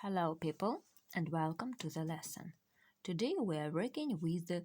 Hello, people, and welcome to the lesson. Today we are working with the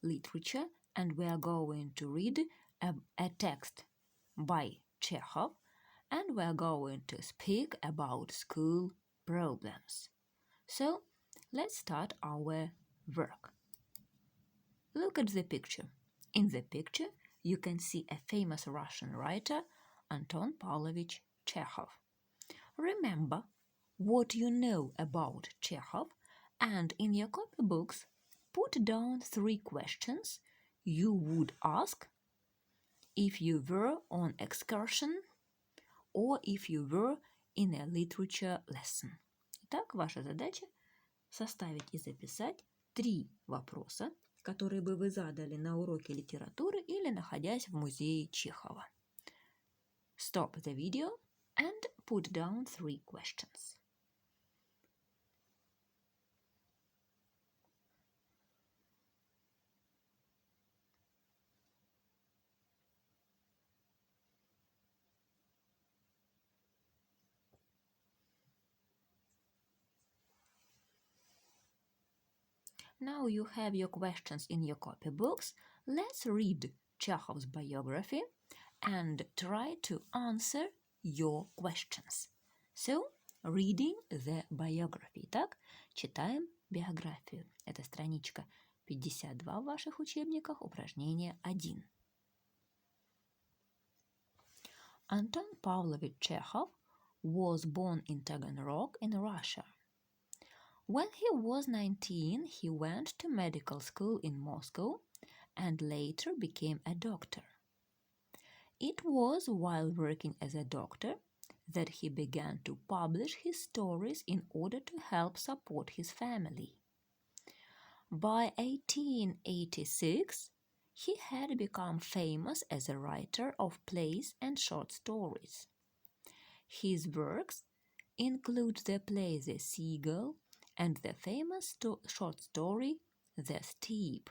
literature and we are going to read a text by Chekhov and we are going to speak about school problems. So, let's start our work. Look at the picture. In the picture, you can see a famous Russian writer, Anton Pavlovich Chekhov. Remember what you know about Chekhov and in your copybooks put down 3 questions you would ask if you were on excursion or if you were in a literature lesson. Итак, ваша задача составить и записать 3 вопроса, которые бы вы задали на уроке литературы или находясь в музее Чехова. Stop the video and put down 3 questions. Now you have your questions in your copybooks. Let's read Chekhov's biography and try to answer your questions. So, reading the biography. Итак, читаем биографию. Это страничка 52 в ваших учебниках, упражнение 1. Anton Pavlovich Chekhov was born in Taganrog in Russia. When he was 19, he went to medical school in Moscow and later became a doctor. It was while working as a doctor that he began to publish his stories in order to help support his family. By 1886, he had become famous as a writer of plays and short stories. His works include the play The Seagull and the famous short story The Steppe.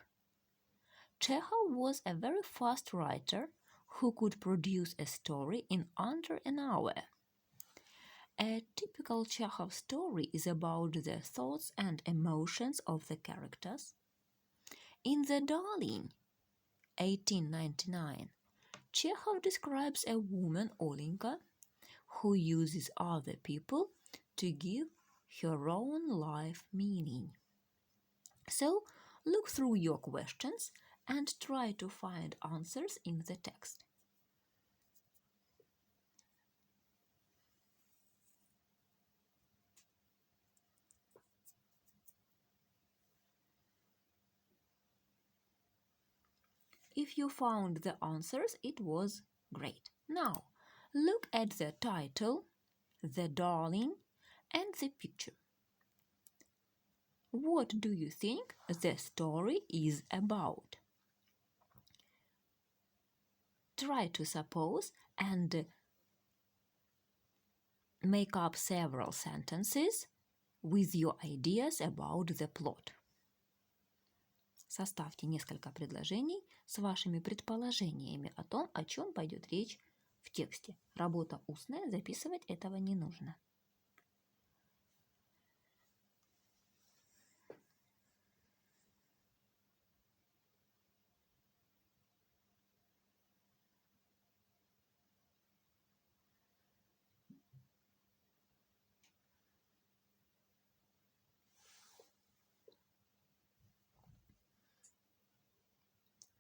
Chekhov was a very fast writer who could produce a story in under an hour. A typical Chekhov story is about the thoughts and emotions of the characters. In The Darling, 1899, Chekhov describes a woman, Olenka, who uses other people to give her own life meaning. So, look through your questions and try to find answers in the text. If you found the answers, it was great. Now, look at the title, The Darling, and the picture. What do you think the story is about? Try to suppose and make up several sentences with your ideas about the plot. Составьте несколько предложений с вашими предположениями о том, о чем пойдет речь в тексте. Работа устная, записывать этого не нужно.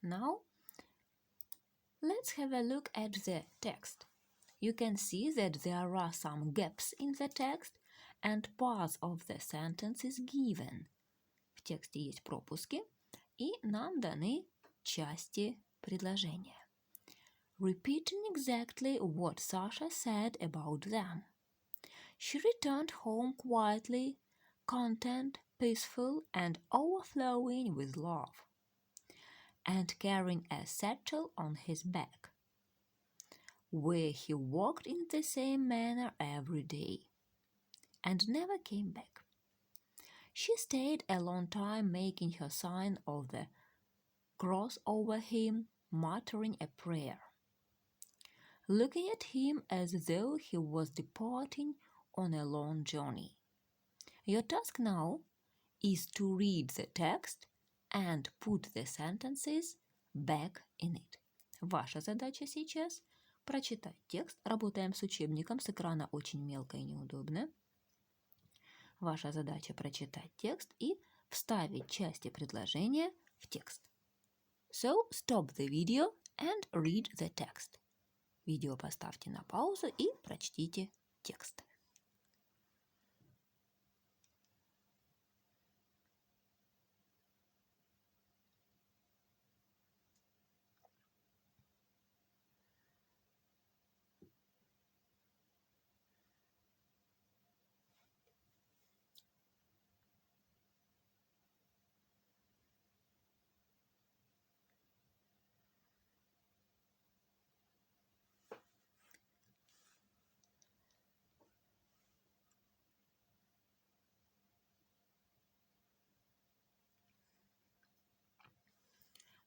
Now, let's have a look at the text. You can see that there are some gaps in the text and parts of the sentence is given. В тексте есть пропуски, и нам даны части предложения. Repeating exactly what Sasha said about them. She returned home quietly, content, peaceful, and overflowing with love, and carrying a satchel on his back, where he walked in the same manner every day, and never came back. She stayed a long time making her sign of the cross over him, muttering a prayer, looking at him as though he was departing on a long journey. Your task now is to read the text and put the sentences back in it. Ваша задача сейчас прочитать текст. Работаем с учебником, с экрана очень мелко и неудобно. Ваша задача прочитать текст и вставить части предложения в текст. So, stop the video and read the text. Видео поставьте на паузу и прочтите текст.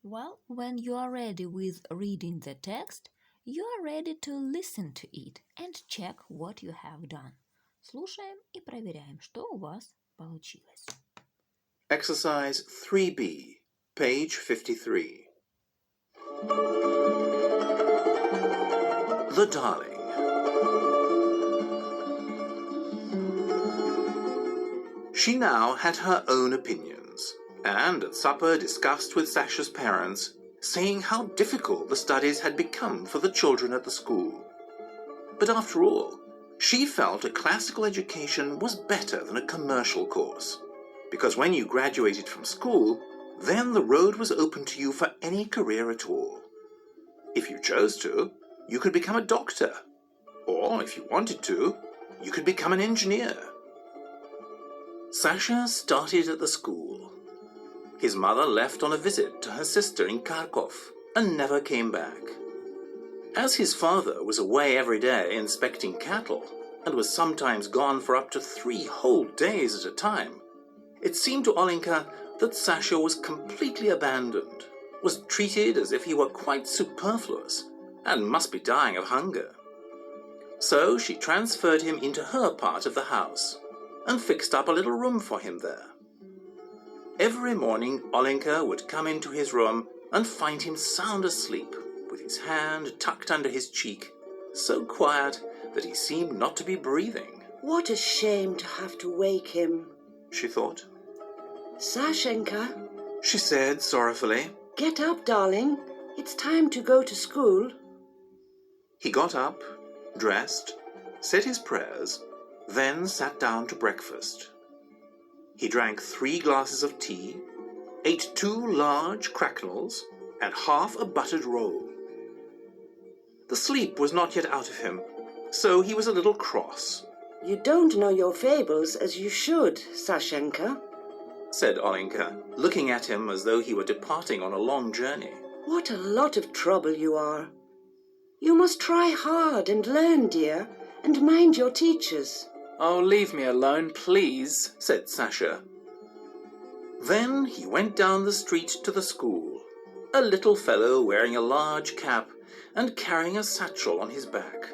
Well, when you are ready with reading the text, you are ready to listen to it and check what you have done. Слушаем и проверяем, что у вас получилось. Exercise 3B, page 53. The Darling. She now had her own opinions, and at supper discussed with Sasha's parents, saying how difficult the studies had become for the children at the school. But after all, she felt a classical education was better than a commercial course, because when you graduated from school, then the road was open to you for any career at all. If you chose to, you could become a doctor, or if you wanted to, you could become an engineer. Sasha started at the school. His mother left on a visit to her sister in Kharkov and never came back. As his father was away every day inspecting cattle and was sometimes gone for up to 3 whole days at a time, it seemed to Olenka that Sasha was completely abandoned, was treated as if he were quite superfluous and must be dying of hunger. So she transferred him into her part of the house and fixed up a little room for him there. Every morning Olenka would come into his room and find him sound asleep, with his hand tucked under his cheek, so quiet that he seemed not to be breathing. What a shame to have to wake him, she thought. Sashenka, she said sorrowfully. Get up, darling. It's time to go to school. He got up, dressed, said his prayers, then sat down to breakfast. He drank 3 glasses of tea, ate 2 large cracknels, and half a buttered roll. The sleep was not yet out of him, so he was a little cross. You don't know your fables as you should, Sashenka, said Olenka, looking at him as though he were departing on a long journey. What a lot of trouble you are. You must try hard and learn, dear, and mind your teachers. Oh, leave me alone, please, said Sasha. Then he went down the street to the school, a little fellow wearing a large cap and carrying a satchel on his back.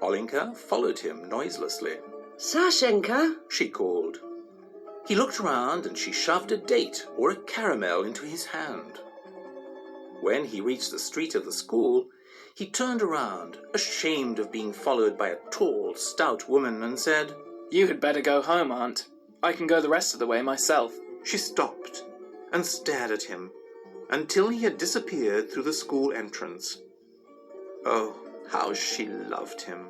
Olenka followed him noiselessly. Sashenka, she called. He looked round and she shoved a date or a caramel into his hand. When he reached the street of the school, he turned around, ashamed of being followed by a tall, stout woman, and said, You had better go home, Aunt. I can go the rest of the way myself. She stopped and stared at him until he had disappeared through the school entrance. Oh, how she loved him!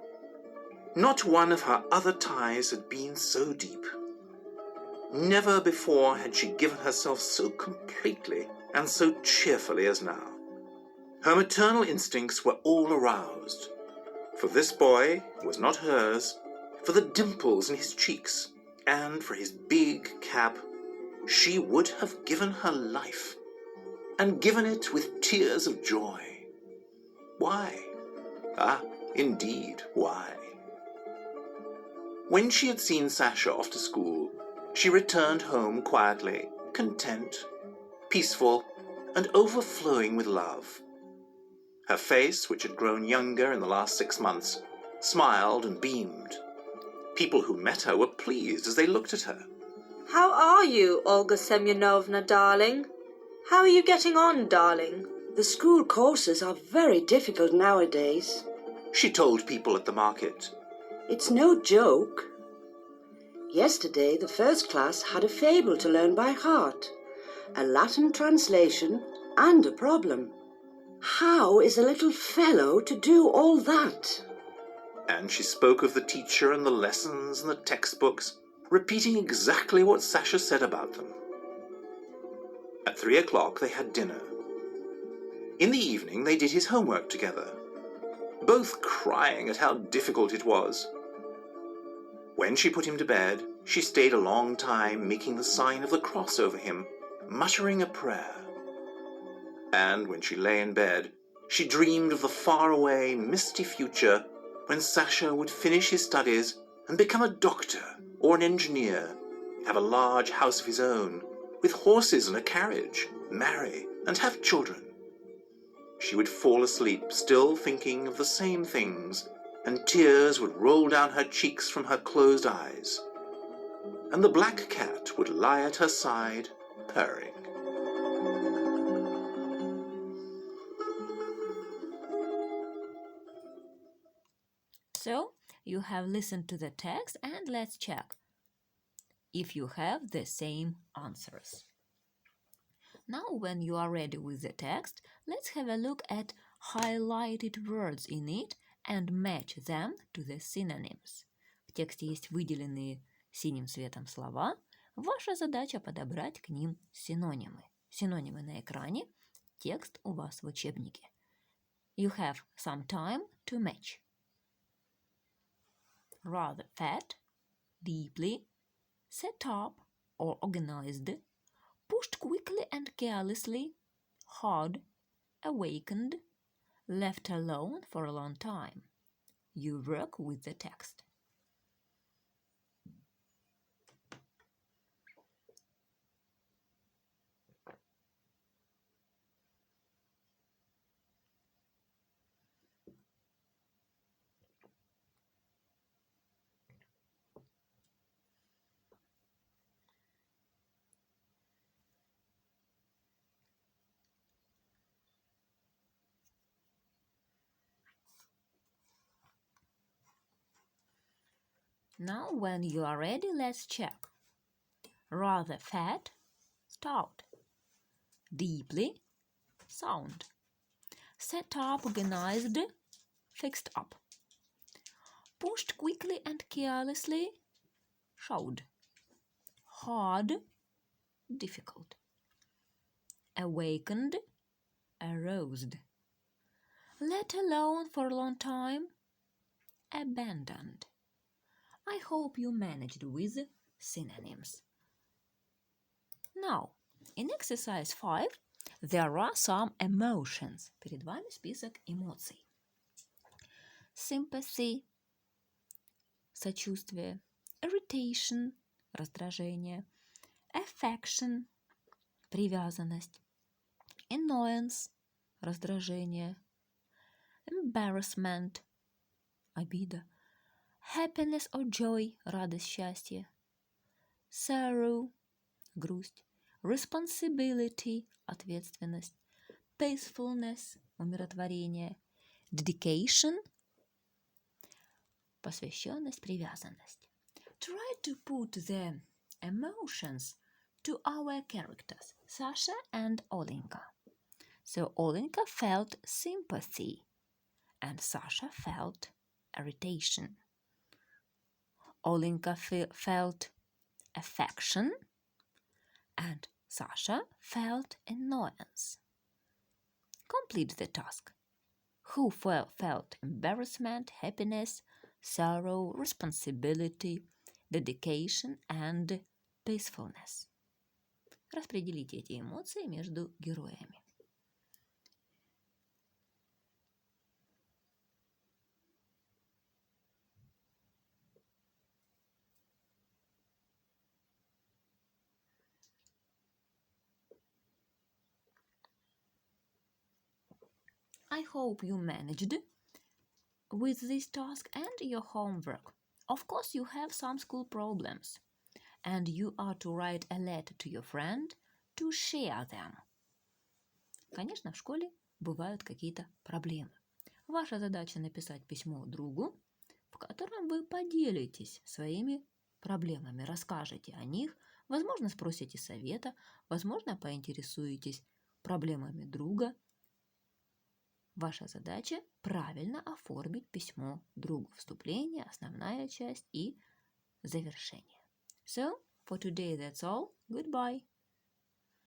Not one of her other ties had been so deep. Never before had she given herself so completely and so cheerfully as now. Her maternal instincts were all aroused. For this boy was not hers, for the dimples in his cheeks, and for his big cap, she would have given her life, and given it with tears of joy. Why? Ah, indeed, why? When she had seen Sasha off to school, she returned home quietly, content, peaceful, and overflowing with love. Her face, which had grown younger in the last 6 months, smiled and beamed. People who met her were pleased as they looked at her. How are you, Olga Semyonovna, darling? How are you getting on, darling? The school courses are very difficult nowadays. She told people at the market. It's no joke. Yesterday, the first class had a fable to learn by heart, a Latin translation, and a problem. How is a little fellow to do all that? And she spoke of the teacher and the lessons and the textbooks, repeating exactly what Sasha said about them. At 3 o'clock they had dinner. In the evening they did his homework together, both crying at how difficult it was. When she put him to bed, she stayed a long time making the sign of the cross over him, muttering a prayer. And when she lay in bed, she dreamed of the faraway, misty future when Sasha would finish his studies and become a doctor or an engineer, have a large house of his own, with horses and a carriage, marry and have children. She would fall asleep still thinking of the same things, and tears would roll down her cheeks from her closed eyes. And the black cat would lie at her side, purring. So, you have listened to the text, and let's check if you have the same answers. Now, when you are ready with the text, let's have a look at highlighted words in it and match them to the synonyms. В тексте есть выделенные синим цветом слова. Ваша задача подобрать к ним синонимы. Синонимы на экране, текст у вас в учебнике. You have some time to match. Rather fat, deeply, set up or organized, pushed quickly and carelessly, hard, awakened, left alone for a long time. You work with the text. Now, when you are ready, let's check. Rather fat, stout. Deeply, sound. Set up, organized, fixed up. Pushed quickly and carelessly, showed. Hard, difficult. Awakened, aroused. Let alone for a long time, abandoned. I hope you managed with synonyms. Now, in exercise 5, there are some emotions. Перед вами список эмоций. Sympathy, сочувствие, irritation, раздражение, affection, привязанность, annoyance, раздражение, embarrassment, обида, happiness or joy, радость, счастье, sorrow, грусть, responsibility, ответственность, peacefulness, умиротворение, dedication, посвященность, привязанность. Try to put the emotions to our characters, Sasha and Olenka. So Olenka felt sympathy and Sasha felt irritation. Olenka felt affection and Sasha felt annoyance. Complete the task. Who felt embarrassment, happiness, sorrow, responsibility, dedication and peacefulness? Распределите эти эмоции между героями. I hope you managed with this task and your homework. Of course, you have some school problems, and you are to write a letter to your friend to share them. Конечно, в школе бывают какие-то проблемы. Ваша задача написать письмо другу, в котором вы поделитесь своими проблемами, расскажете о них, возможно, спросите совета, возможно, поинтересуетесь проблемами друга. Ваша задача правильно оформить письмо другу. Вступление, основная часть и завершение. So, for today that's all. Goodbye.